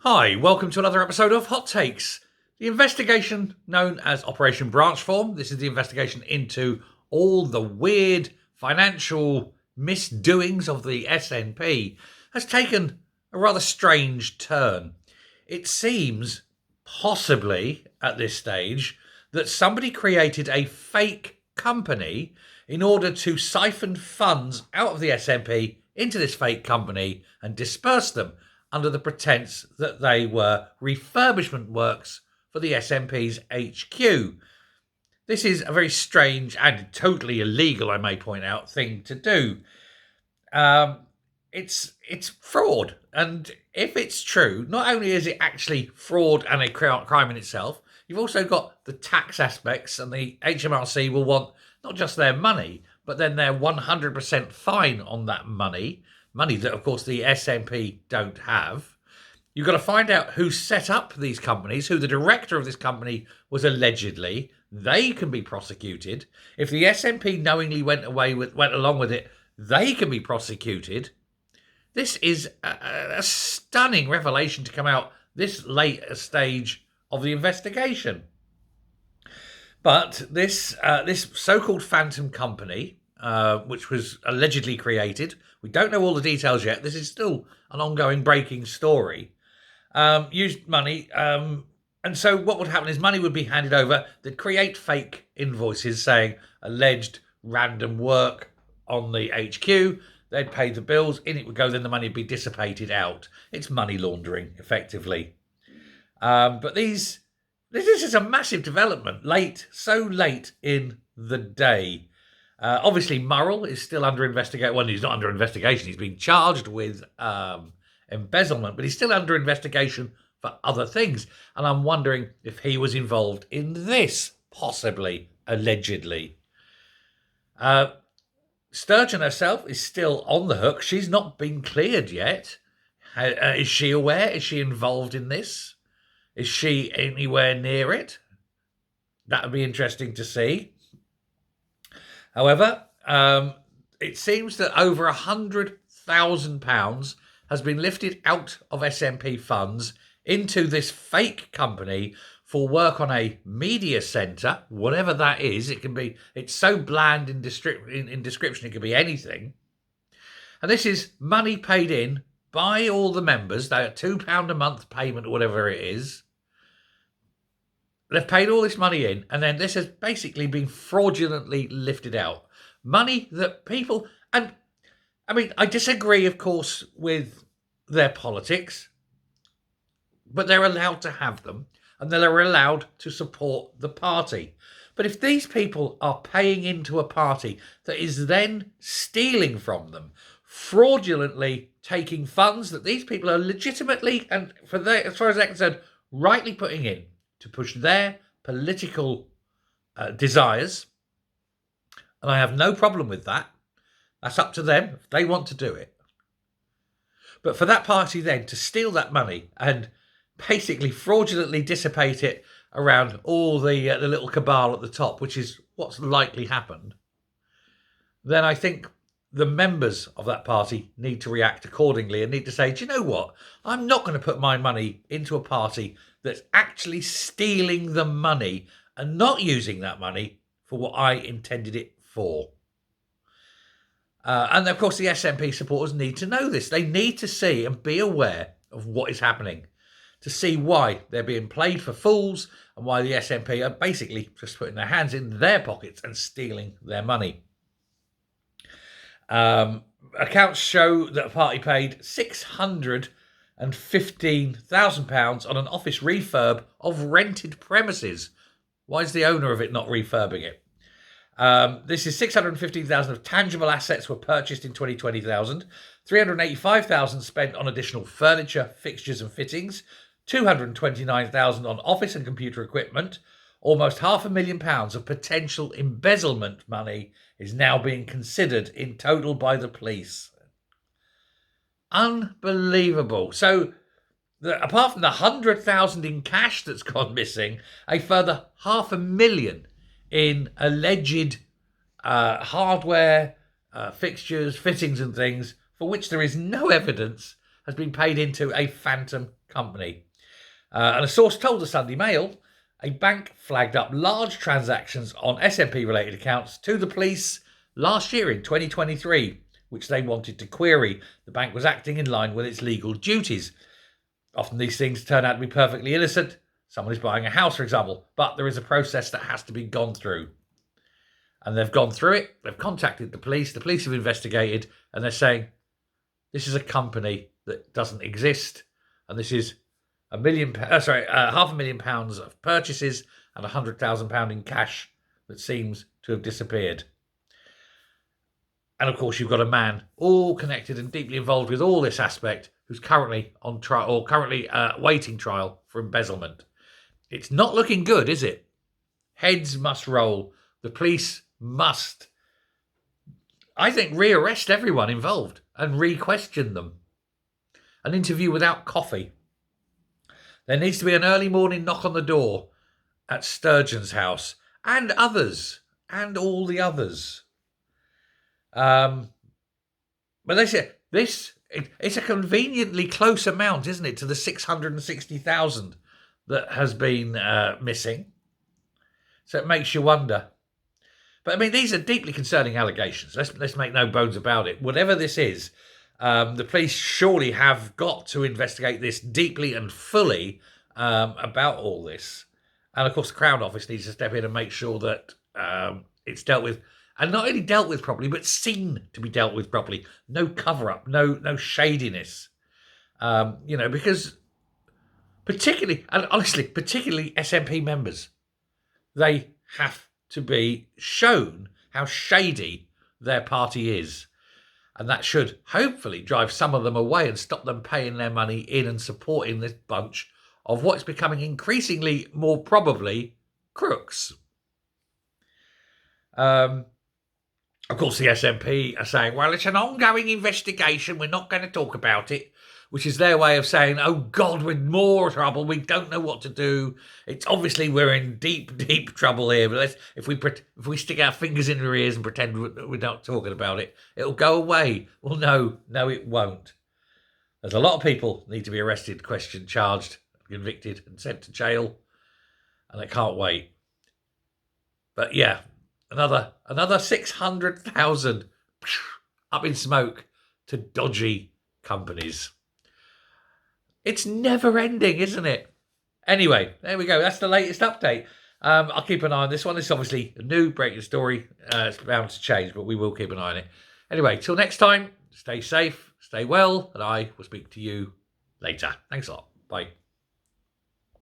Hi, welcome to another episode of Hot Takes. The investigation known as Operation Branchform, this is the investigation into all the weird financial misdoings of the SNP, has taken a rather strange turn. It seems, possibly at this stage, that somebody created a fake company in order to siphon funds out of the SNP into this fake company and disperse them under the pretense that they were refurbishment works for the SNP's HQ. This is a very strange and totally illegal, I may point out, thing to do. It's fraud, and if it's true, not only is it actually fraud and a crime in itself, you've also got the tax aspects, and the HMRC will want not just their money, but then their 100% fine on that money that, of course, the SNP don't have. You've got to find out who set up these companies, who the director of this company was allegedly. They can be prosecuted. If the SNP knowingly went along with it, they can be prosecuted. This is a stunning revelation to come out this late a stage of the investigation. But this so-called phantom company, which was allegedly created, we don't know all the details yet. This is still an ongoing breaking story. Used money, and so what would happen is money would be handed over. They'd create fake invoices saying alleged random work on the HQ. They'd pay the bills, in it would go, then the money would be dissipated out. It's money laundering, effectively. But this is a massive development, so late in the day. Obviously, Murrell is still under investigation. Well, he's not under investigation. He's been charged with embezzlement, but he's still under investigation for other things. And I'm wondering if he was involved in this, possibly, allegedly. Sturgeon herself is still on the hook. She's not been cleared yet. Is she aware? Is she involved in this? Is she anywhere near it? That would be interesting to see. However, it seems that over £100,000 has been lifted out of SNP funds into this fake company for work on a media centre, whatever that is. It's so bland in description, it could be anything. And this is money paid in by all the members. They are £2 a month payment or whatever it is. They've paid all this money in, and then this has basically been fraudulently lifted out. Money that people... And, I mean, I disagree, of course, with their politics, but they're allowed to have them, and they're allowed to support the party. But if these people are paying into a party that is then stealing from them, fraudulently taking funds that these people are legitimately, and as far as they're concerned, rightly putting in to push their political desires, and I have no problem with that. That's up to them if they want to do it. But for that party then to steal that money and basically fraudulently dissipate it around all the little cabal at the top, which is what's likely happened, then I think the members of that party need to react accordingly and need to say, do you know what? I'm not going to put my money into a party that's actually stealing the money and not using that money for what I intended it for. And of course, the SNP supporters need to know this. They need to see and be aware of what is happening, to see why they're being played for fools and why the SNP are basically just putting their hands in their pockets and stealing their money. Accounts show that the party paid £615,000 on an office refurb of rented premises. Why is the owner of it not refurbing it? This is £615,000 of tangible assets were purchased in 2020,000, £385,000 spent on additional furniture, fixtures and fittings, £229,000 on office and computer equipment. Almost £500,000 of potential embezzlement money is now being considered in total by the police. Unbelievable. So, apart from the 100,000 in cash that's gone missing, a further £500,000 in alleged hardware, fixtures, fittings and things for which there is no evidence has been paid into a phantom company. And a source told the Sunday Mail a bank flagged up large transactions on SNP-related accounts to the police last year in 2023, which they wanted to query. The bank was acting in line with its legal duties. Often these things turn out to be perfectly innocent. Someone is buying a house, for example, but there is a process that has to be gone through. And they've gone through it. They've contacted the police. The police have investigated, and they're saying, this is a company that doesn't exist, and this is £500,000 of purchases and £100,000 in cash that seems to have disappeared. And of course, you've got a man all connected and deeply involved with all this aspect who's currently on trial or currently waiting trial for embezzlement. It's not looking good, is it? Heads must roll. The police must, I think, rearrest everyone involved and re-question them. An interview without coffee. There needs to be an early morning knock on the door at Sturgeon's house and others and all the others. But they say it's a conveniently close amount, isn't it, to the 660,000 that has been missing. So it makes you wonder. But I mean, these are deeply concerning allegations. Let's make no bones about it. Whatever this is, the police surely have got to investigate this deeply and fully about all this. And of course, the Crown Office needs to step in and make sure that it's dealt with. And not only dealt with properly, but seen to be dealt with properly. No cover-up, no shadiness. Because particularly SNP members, they have to be shown how shady their party is. And that should hopefully drive some of them away and stop them paying their money in and supporting this bunch of what's becoming increasingly more probably crooks. Of course, the SNP are saying, well, it's an ongoing investigation. We're not going to talk about it, which is their way of saying, oh, God, we're in more trouble. We don't know what to do. It's obviously we're in deep, deep trouble here. But if we stick our fingers in our ears and pretend we're not talking about it, it'll go away. Well, no, it won't. There's a lot of people need to be arrested, questioned, charged, convicted and sent to jail. And they can't wait. But yeah. Another 600,000 up in smoke to dodgy companies. It's never ending, isn't it? Anyway, there we go. That's the latest update. I'll keep an eye on this one. This is obviously a new breaking story. It's bound to change, but we will keep an eye on it. Anyway, till next time, stay safe, stay well, and I will speak to you later. Thanks a lot. Bye.